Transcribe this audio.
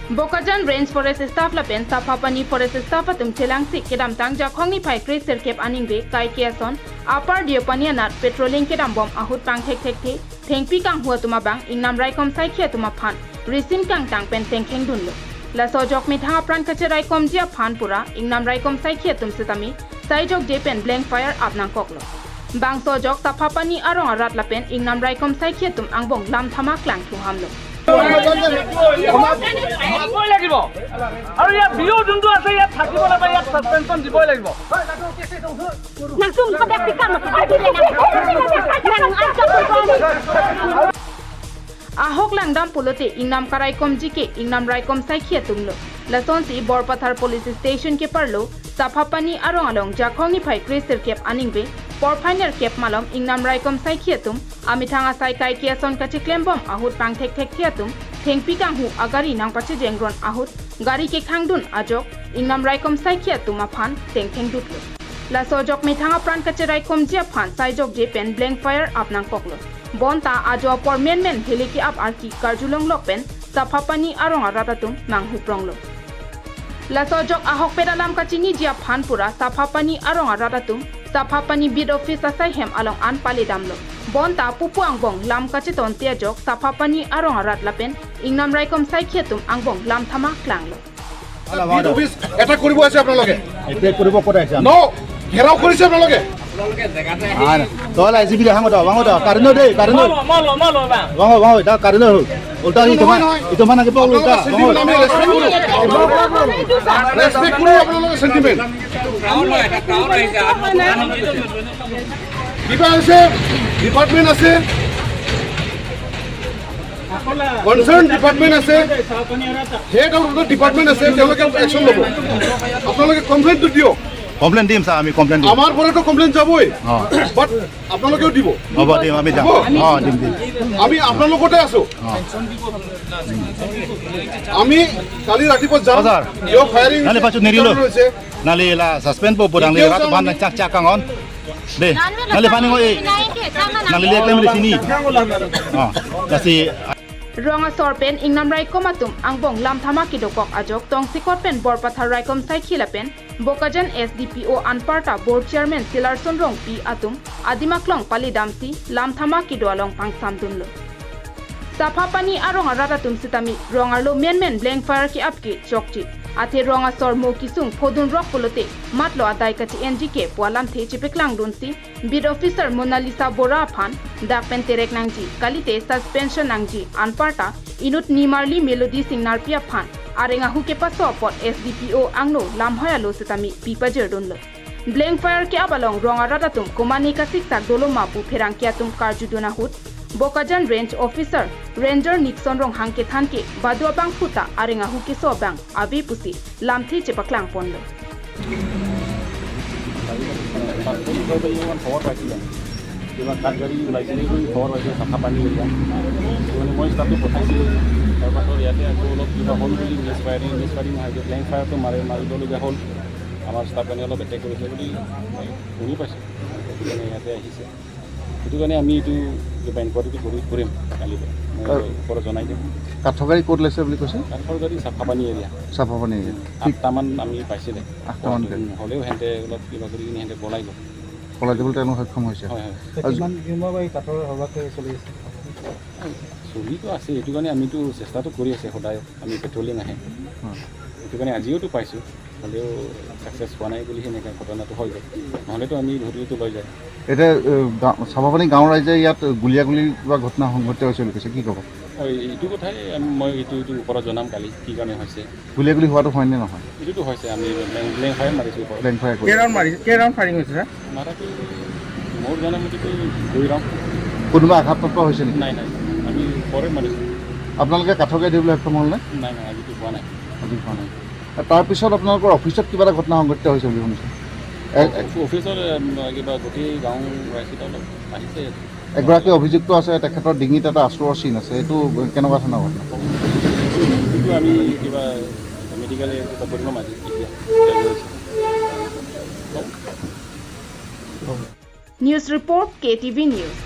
Bokajan Range Forest Staff Lapen Sapapani Forest Staff atum Chelangsi Kedam Tang Jakhongni Phai Chris Serkep Aningbe Kai Kiason Apar Diopanianat Petrolling Kedam Bom Ahut Pang Thek Thengpi Kanghu Atuma Bang Ingnam Raikom Saikhi Atuma Phan Risin Kang Tang Pen Tengkheng Dunlo La Sojok Mitha Pran Kachekom Jia Phan Pura Ingnam Raikom Saikhi Atum Sitami Saijok Jepen Blank Fire Apnang Koklo Bang Sojok Sapapani Arong Arat Lapen Ingnam Raikom Saikhi Atum Angbong Lam Thama Klang Thu Hamlo Ahok langdam pulote ingnam karaikom jike ingnam raikom saikhi atumlo lason si borpathar police station ke parlo sapapani arong along jakhongni phai kriser kep aningbe porphainer kep malom ingnam raikom saikhi atum amithanga sai kai kiason kacheklembom ahut pang thek thiatum thengpi kanghu agari nang pache jengron ahut gari ke khangdun ajok ingnam raikom saikhi atum aphan tengkheng dutlo la sojok mithanga pran kacheraikom jia phan saijok je pen blank fire apnang koklo bonta ajo por men heliki ap arki karjulong lokpen sapapani arong aratatum manghu pronglo la sojok ahok pedalam kachini jia phan pura sapapani arong aratatum sapapani bid office asaihem along an palidamlo bonta pupu angbong lam kacheton tiajok sapapani arong arat lapen ingnam raikom saikhiatum angbong lam thama klanglo bid office eta koribo ase apnaloge এটা কৰিব পৰে আছে no ঘেৰাও কৰিছে apnaloge আর তোল IGB হাঙ্গ দাও বাঙ্গ দাও কারণ দে কারণ মালো বা বাঙ্গ দা কারণ উল্টা ইতো মানে কে পাউল উল্টা রেসপেক্ট করো apnaloge সেন্টিমেন্ট কিবা আছে ডিপার্টমেন্ট আছে কনসার্ন ডিপার্টমেন্ট আছে হেড অফ দ্য ডিপার্টমেন্ট আছে তেওঁলোকে অ্যাকশন লব আপোনালোকে কমপ্লেইন দিও কমপ্লেইন দিম স্যার আমি কমপ্লেইন দিম আমার পরে তো কমপ্লেইন যাবই বাট আপোনালোকেও দিব হ'ব দিম আমি যাম দিম আমি আপোনালোকতে আছো আমি কালি ৰাতিপুৱা যাম স্যাৰ ইও ফায়াৰিং নালে পাছু নেৰিলো নালে লা সাসপেন্ড প পডাং লে রাত বান চাক চাক কাঙন দে নালে পানি গই নালে লে ক্লেম লে সিনি দাসি Ronga sorpen ingnam raikom atum angbong lam thama kidokok ajok tong sikot pen borpathar raikom saikhi lapen bokajan SDPO anparta board chairman Silarson rong pi atum adimaklong palidamsi lam thama kidwalong pangsam dunlo sapapani arong aratatum sitami rongarlo men blank fire ki apki chokchi athe ronga sor mo kisung phodun rock polote matlo adai kachi NGK pwalam the chipeklang dunsi bid officer Monalisa Bora phan dakpen terek nangji kalite suspension nangji anparta inut nimarli melody singnar pia phan arenga huke paso pot SDPO angno lamhoya lo sitami pipajer dunlo blank fire ke abalong ronga ratatum komani ka siksak dolo mapu pherang kiatum karjuduna hut Bokajan Range Officer Ranger Nixon rong hangke thanke badwa bang puta arenga huke so bang abi pusi lamthi chepaklang ponlo কিবা কাঠগাড়ী ওলাইছে খবৰ পাইছে চাফা পানী area মানে মই ষ্টাফটো পঠাইছোঁ তাৰপাছত ইয়াতে আকৌ অলপ কিবা হ'ল বুলি মিছ ফায়াৰিং আহিছে প্লেন ফায়াৰটো মাৰিবলগীয়া হ'ল আমাৰ ষ্টাফে অলপ এটেক কৰিছে বুলি মই শুনি পাইছোঁ সেইকাৰণে ইয়াতে আহিছে সেইটো কাৰণে আমি এইটো কিবা ইনকুৱাৰীটো কৰিম কালিলৈ মই ওপৰত জনাই দিম কাঠগাড়ী ক'ত লৈছে বুলি কৈছে কাঠগাড়ী চাফা পানী এৰিয়া 8টামান আমি পাইছিলে 8টামান হ'লেও সিহঁতে অলপ কিবা কৰি কিনে সিহঁতে পলাই গ'ল পলাই দিবলৈ তেওঁলোক সক্ষম হৈছে চলিটো আছে সেইটো কাৰণে আমিতো চেষ্টাটো কৰি আছে সদায় আমি পেট্ৰলিং আহে সেইটো কাৰণে আজিওতো পাইছোঁ হ'লেও ছাকচেছ হোৱা নাই বুলি সেনেকৈ ঘটনাটো হৈ গ'ল নহ'লেতো আমি ধৰিটো লৈ যায় এতিয়া চাপাপানী গাঁৱৰ ৰাইজে ইয়াত গুলীয়াগুলি কিবা ঘটনা সংঘটিত হৈছে বুলি কৈছে কি ক'ব এইটো কথাই মই এইটো ওপৰত জনাম কালি কি কাৰণে হৈছে গুলীয়াগুলি হোৱাটো হয়নে নহয় এইটোতো হৈছে আমি ব্লেংক ফায়াৰ মাৰিছোঁ ব্লেংক ফায়াৰ কেইৰাউণ্ড ফায়াৰিং হৈছে ছাৰ মাৰাটো মোৰ জনামতেতো 2 ৰাউণ্ড কোনোবা আঘাতপ্ৰাপ্ত হৈছে নেকি নাই আমি পৰে মাৰিছোঁ আপোনালোকে কাঠগাড়ী দিবলৈ সক্ষম হ'ল নে নাই আজিতো হোৱা নাই তাৰপিছত আপোনালোকৰ অফিচত কিবা এটা ঘটনা সংঘটিত হৈছে বুলি শুনিছোঁ অফিচৰ কিবা গোটেই গাঁও ৰাইজকেইটা অলপ আহিছে এগৰাকী অভিযুক্ত আছে তেখেতৰ ডিঙিত এটা আঁচোৰৰ চিন আছে এইটো কেনেকুৱা ধৰণৰ ঘটনা এইটো আমি কিবা মেডিকেল কৰিব মাজি এতিয়া News report KTV News